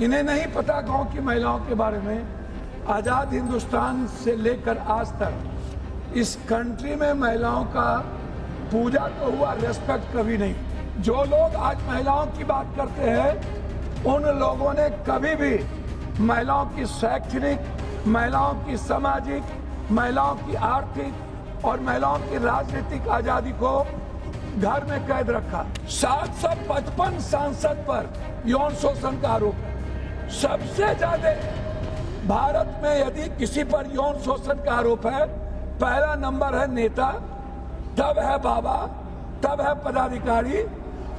इन्हें नहीं पता गांव की महिलाओं के बारे में। आज़ाद हिंदुस्तान से लेकर आज तक इस कंट्री में महिलाओं का पूजा तो हुआ, रेस्पेक्ट कभी नहीं। जो लोग आज महिलाओं की बात करते हैं उन लोगों ने कभी भी महिलाओं की शैक्षणिक, महिलाओं की सामाजिक, महिलाओं की आर्थिक और महिलाओं की राजनीतिक आजादी को घर में कैद रखा। 755 सांसद पर यौन शोषण का आरोप है। सबसे ज्यादा भारत में यदि किसी पर यौन शोषण का आरोप है, पहला नंबर है नेता, तब है बाबा, तब है पदाधिकारी,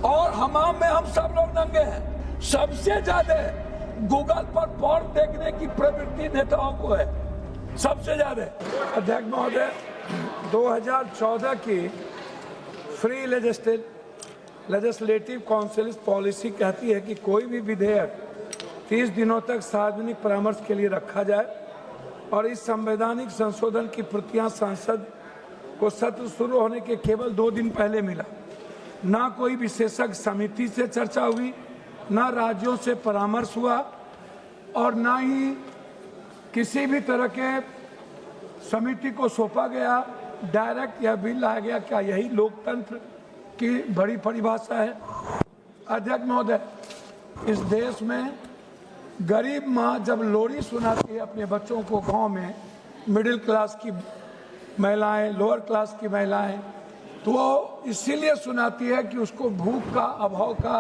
और हमाम में हम सब लोग नंगे हैं। सबसे ज्यादा गूगल पर पोर्न देखने की प्रवृत्ति नेताओं को है, सबसे ज्यादा। अध्यक्ष महोदय, 2014 की फ्री लेजिस्लेटिव काउंसिल पॉलिसी कहती है कि कोई भी विधेयक 30 दिनों तक सार्वजनिक परामर्श के लिए रखा जाए और इस संवैधानिक संशोधन की प्रतियां सांसद को सत्र शुरू होने के केवल 2 दिन पहले मिला। ना कोई विशेषज्ञ समिति से चर्चा हुई, ना राज्यों से परामर्श हुआ और ना ही किसी भी तरह के समिति को सौंपा गया। डायरेक्ट यह बिल लाया गया। क्या यही लोकतंत्र की बड़ी परिभाषा है? अध्यक्ष महोदय, इस देश में गरीब माँ जब लोरी सुनाती है अपने बच्चों को गांव में, मिडिल क्लास की महिलाएं, लोअर क्लास की महिलाएं, तो वो इसीलिए सुनाती है कि उसको भूख का, अभाव का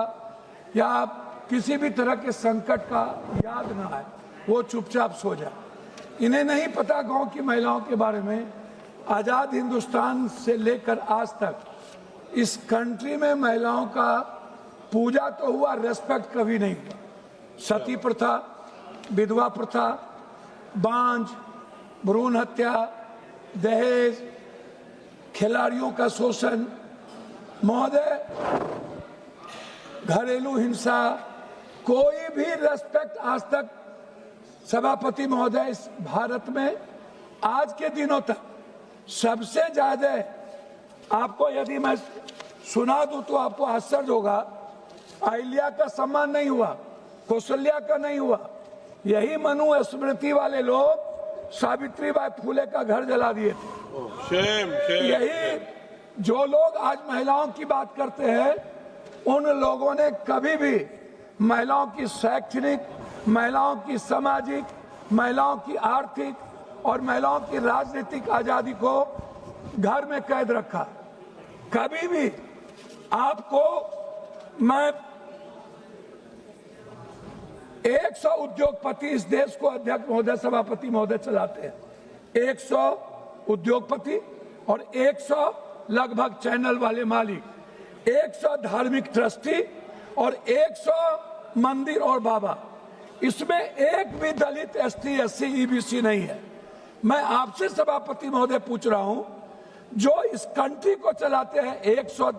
या किसी भी तरह के संकट का याद ना आए, वो चुपचाप सो जाए। इन्हें नहीं पता गांव की महिलाओं के बारे में। आज़ाद हिंदुस्तान से लेकर आज तक इस कंट्री में महिलाओं का पूजा तो हुआ, रेस्पेक्ट कभी नहीं हुआ। सती प्रथा, विधवा प्रथा, बांझ, भ्रूण हत्या, दहेज, खिलाड़ियों का शोषण, महोदय घरेलू हिंसा, कोई भी रेस्पेक्ट आज तक सभापति महोदय इस भारत में आज के दिनों तक सबसे ज्यादा, आपको यदि मैं सुना दूं तो आपको आश्चर्य होगा, अहिल्या का सम्मान नहीं हुआ, कौशल्या का नहीं हुआ। यही मनु स्मृति वाले लोग सावित्रीबाई फुले का घर जला दिए थे। यही जो लोग आज महिलाओं की बात करते हैं उन लोगों ने कभी भी महिलाओं की शैक्षणिक, महिलाओं की सामाजिक, महिलाओं की आर्थिक और महिलाओं की राजनीतिक आजादी को घर में कैद रखा। कभी भी आपको मैं 100 उद्योगपति इस देश को अध्यक्ष महोदय, सभापति महोदय चलाते हैं। 100 उद्योगपति और 100 लगभग चैनल वाले मालिक, 100 धार्मिक ट्रस्टी और 100 मंदिर और बाबा। इसमें एक भी दलित, एसटी, एससी, ईबीसी नहीं है। मैं आपसे सभापति महोदय पूछ रहा हूं, जो इस कंट्री को चलाते हैं 100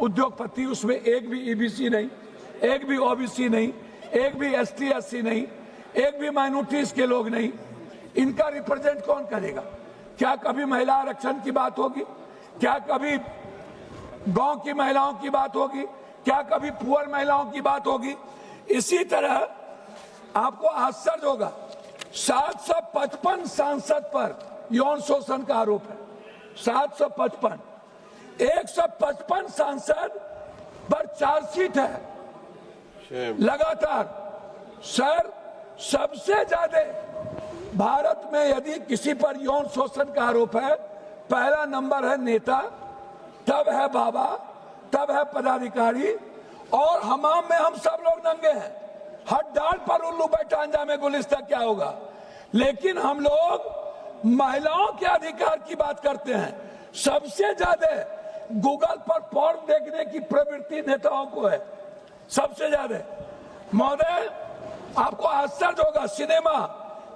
उद्योगपति, उसमें एक भी ईबीसी नहीं, एक भी ओबीसी नहीं, एक भी एसटी, एससी नहीं, एक भी माइनॉरिटीज के लोग नहीं। इनका रिप्रेजेंट कौन करेगा? क्या कभी महिला आरक्षण की बात होगी? क्या कभी गांव की महिलाओं की बात होगी? क्या कभी पुअर महिलाओं की बात होगी? इसी तरह आपको आश्चर्य होगा, 755 सांसद पर यौन शोषण का आरोप है। 755, 155 सांसद पर चार्जशीट है लगातार। सर, सबसे ज्यादा भारत में यदि किसी पर यौन शोषण का आरोप है, पहला नंबर है नेता, तब है बाबा, तब है पदाधिकारी, और हमाम में हम सब लोग नंगे हैं। हर डाल पर उल्लू बैठा, अंजामे गुलिस्ता क्या होगा। लेकिन हम लोग महिलाओं के अधिकार की बात करते हैं। सबसे ज्यादा गूगल पर पोर्न देखने की प्रवृत्ति नेताओं को है, सबसे ज्यादा। महोदय, आपको आश्चर्य होगा, cinema,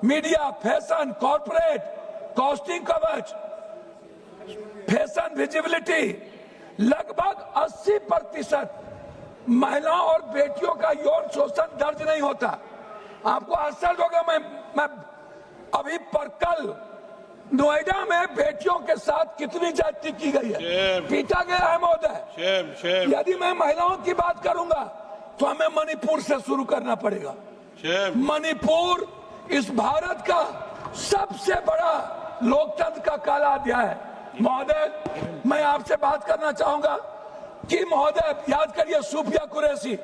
media, fashion, corporate, costing कवच, फैशन विजिबिलिटी, लगभग 80% महिलाओं और बेटियों का यौन शोषण दर्ज नहीं होता। आपको आश्चर्य होगा, मैं अभी पर कल नोएडा में बेटियों के साथ कितनी ज्यादती की गई है, पीटा गया है महोदय। यदि मैं महिलाओं की बात करूंगा तो हमें मणिपुर से शुरू करना पड़ेगा। मणिपुर इस भारत का सबसे बड़ा लोकतंत्र का काला अध्याय है। महोदय, मैं आपसे बात करना चाहूंगा कि महोदय याद करिए सूफिया कुरैशी,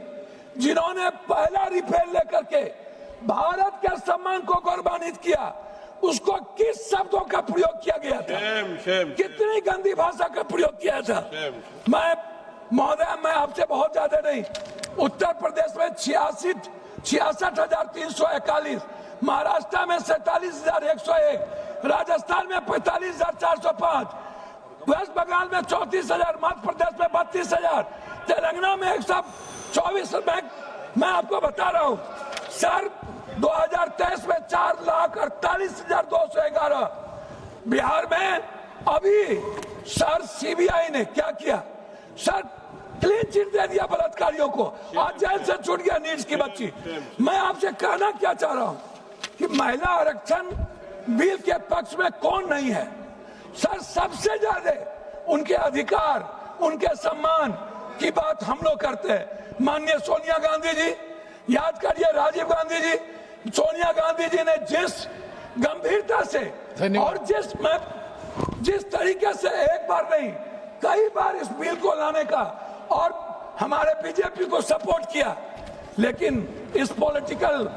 जिन्होंने पहला रिफेल लेकर के भारत के सम्मान को गौरवान्वित किया, उसको किस शब्दों का प्रयोग किया गया था? कितनी गंदी भाषा का प्रयोग किया था? मैं महोदय, मैं आपसे बहुत ज्यादा नहीं, उत्तर प्रदेश में 66,341, महाराष्ट्र में 47,101, राजस्थान में 45,405, वेस्ट बंगाल में 34,000, मध्य प्रदेश में 32,000, तेलंगाना में 124। मैं आपको बता रहा हूं सर, 2023 में 4,48,211, बिहार में अभी सर सीबीआई ने क्या किया सर, क्लीन चिट दे दिया बलात्कारियों को, आज जेल से छूट गया नीड्स की बच्ची। मैं आपसे कहना क्या चाह रहा हूं कि महिला आरक्षण बिल के पक्ष में कौन नहीं है सर? सबसे ज्यादा उनके अधिकार, उनके सम्मान की बात हम लोग करते हैं। माननीय सोनिया गांधी जी, याद करिए राजीव गांधी जी, सोनिया गांधी जी ने जिस गंभीरता से और जिस तरीके से एक बार नहीं कई बार इस बिल को लाने का और हमारे बीजेपी को सपोर्ट किया, लेकिन इस पॉलिटिकल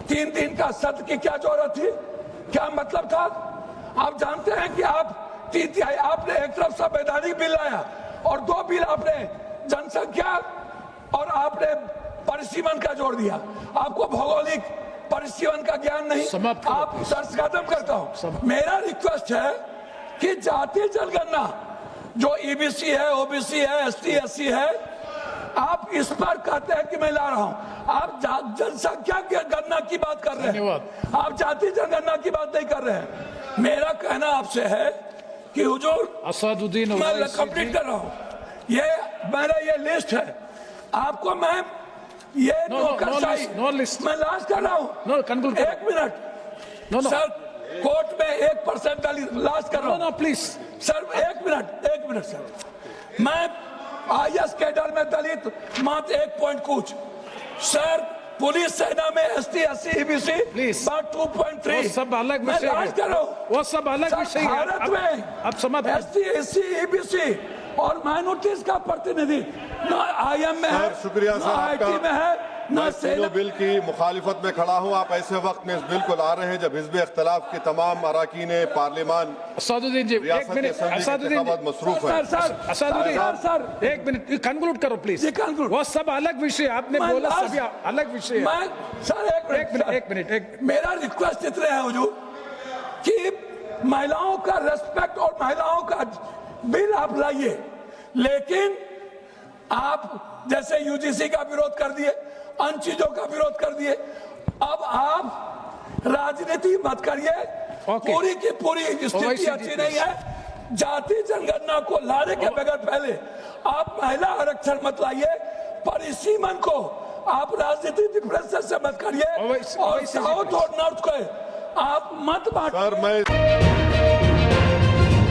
3 दिन का सत्र की क्या जरूरत थी? क्या मतलब था? आप जानते हैं कि आपने एक तरफ संवैधानिक बिल लाया और 2 बिल आपने जनसंख्या और आपने परिसीमन का जोड़ दिया। आपको भौगोलिक परिसीमन का ज्ञान नहीं। आप दर्ज खत्म करता हूं। मेरा रिक्वेस्ट है कि जातीय जनगणना जो ईबीसी है, ओबीसी है, एसटी एससी है, आप इस पर कहते हैं कि मैं ला रहा हूं, आप जनसंख्या की गणना की बात कर रहे हैं, आप जातीय जनगणना की बात नहीं कर रहे हैं। मेरा कहना आपसे है कि हुजूर, असदुद्दीन, मैं कंप्लीट कर रहा हूं, ये मेरा ये लिस्ट है, आपको मैं ये नौकरशाही मैं लास्ट कर रहा हूं। 1 मिनट सर, कोर्ट में 1% लास्ट कर रहा हूं। प्लीज सर 1 मिनट सर, मैं आईएएस कैडर में दलित मात्र 1 पॉइंट कुछ सर, पुलिस सेना में एसटी एससी ईबीसी 2.3, सब अलग विषय है, वो सब अलग विषय है। भारत में अब समझ एसटी एससी ईबीसी और माइनॉरिटीज का प्रतिनिधि न आईएम में है, शुक्रिया सर, आईटी में है, मैं तीनों बिल की मुखालिफत में खड़ा हूं। आप ऐसे वक्त में इस बिल को ला रहे हैं जब हिज़्ब इख्तिलाफ के तमाम अरकान पार्लियामान असदुद्दीन जी, 1 मिनट, असदुद्दीन मसरूफ है। सर 1 मिनट कंक्लूड करो प्लीज। वो सब अलग विषय, आपने बोला सभी अलग विषय है। सर 1 मिनट, मेरा रिक्वेस्ट इतने है हुजूर कि महिलाओं का रेस्पेक्ट और महिलाओं का बिल आप लाइए, लेकिन आप जैसे यूजीसी का विरोध कर दिए, अन्य चीजों का विरोध कर दिए, अब आप राजनीति मत करिए। पूरी की पूरी स्थिति अच्छी नहीं है। जाति जनगणना को लाने के बगैर पहले आप महिला आरक्षण मत लाइए, परिसीमन को आप राजनीतिक डिफरेंसेस से मत करिए, और साउथ और नॉर्थ को आप मत बांटिए।